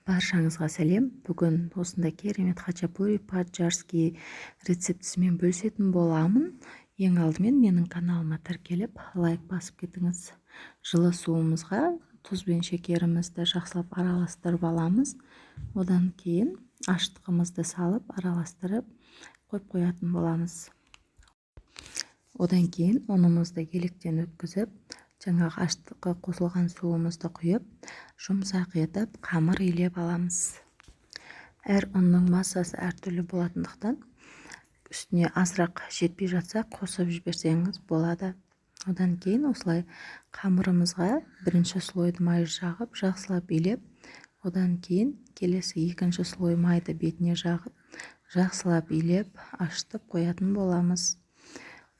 Баршаңызға сәлем. Бүгін осындай керемет хачапури по-аджарски рецептісімен бөлісетін боламын. Ең алдымен менің каналыма тіркеліп, лайк басып кетіңіз. Жылы суымызға тұз бен шекерімізді жақсылап араластырып аламыз. Одан кейін аштығымызды салып, араластырып қойып қоятын боламыз. Одан кейін ұнымызды електен өткізіп, жаңағы аштыққа қосылған суымызды құйып, жұмсақ етіп қамыр илеп аламыз. Әр ұнның массасы әртүрлі болатындықтан, үстіне азырақ жетпей жатса қосып жіберсеңіз болады. Одан кейін осылай қамырымызға бірінші слойды май жағып, жақсылап илеп, одан кейін келесі екінші слой майды бетіне жағып, жақсылап илеп, ашытып қоятын боламыз.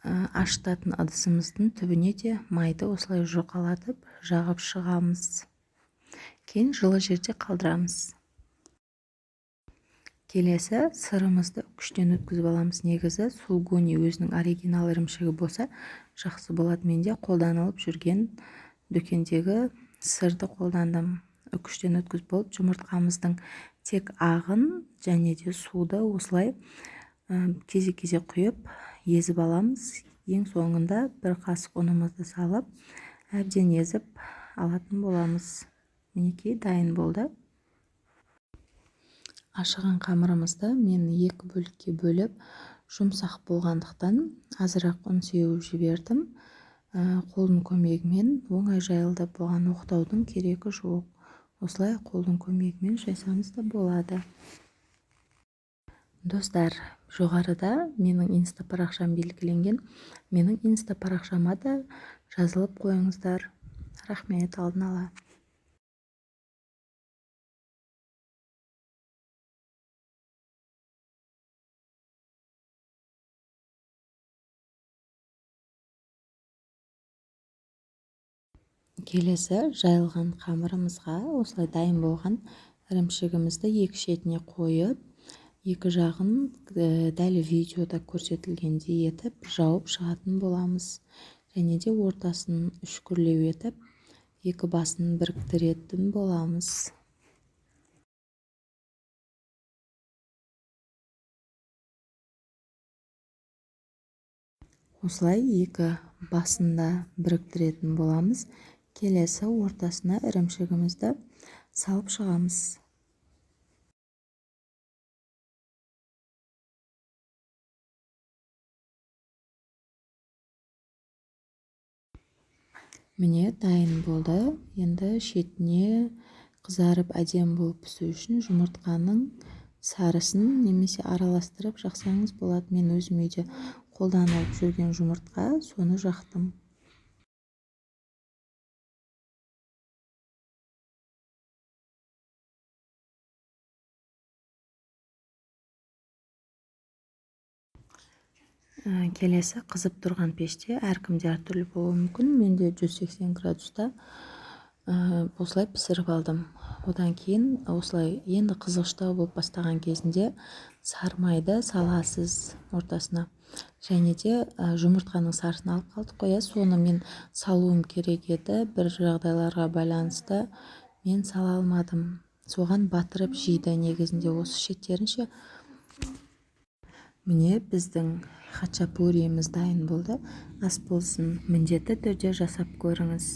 Ашытатын ыдысымыздың түбіне де майды осылай жұқалатып жағып шығамыз. Кейін жылы жерде қалдырамыз. Келесі сырымызды күштен өткізіп аламыз. Негізі сулгуни өзінің оригинал ірімшігі болса жақсы болады. Менде қолданылып жүрген дүкендегі сырды қолдандым. Күштен өткізіп болып, жұмыртқамыздың тек ағын және де суды осылай кезек-кезек құйып езіп аламыз. Ең соңында бір қасық ұнымызды салып, әбден езіп алатын боламыз. Мінекей дайын болды. Ашыған қамырымызды мен екі бөлікке бөліп, жұмсақ болғандықтан азырақ ұн сеуіп жібердім. Қолдың көмегімен оңай жайылды, болған оқтаудың керегі жоқ. Осылай қолдың көмегімен жайсаңыз да болады. Достар, жоғарыда менің инста парақшам белгіленген. Менің инста парақшама да жазылып қойыңыздар. Рахмет алдын ала. Келесі жайылған қамырымызға осылай дайын болған ірімшігімізді екі шетіне қойып, екі жағын дәл видеода көрсетілгендей етіп жауып шығатын боламыз. Және де ортасын үшкірлеу етіп, екі басын біріктіретін боламыз. Осылай екі басында біріктіретін боламыз. Келесі ортасына ірімшігімізді салып шығамыз. Міне дайын болды. Енді шетіне қызарып әдемі болып пісу үшін жұмыртқаның сарысын немесе араластырып жақсаңыз болады. Мен өзім үйде қолданылып жүрген жұмыртқа, соны жақтым. Келесі қызып тұрған пеште әркімде әртүрлі болуы мүмкін. Менде 180 градуста осылай пісіріп алдым. Одан кейін осылай енді қызғыштау болып бастаған кезінде сары майды саласыз ортасына. Және де жұмыртқаның сарысын алып қалдық қоя. Соны мен салуым керек еді. Бір жағдайларға байланысты мен сала алмадым. Соған батырып жейді негізінде осы шеттерінше. Міне біздің хачапуриіміз дайын болды. Ас болсын, міндетті түрде жасап көріңіз.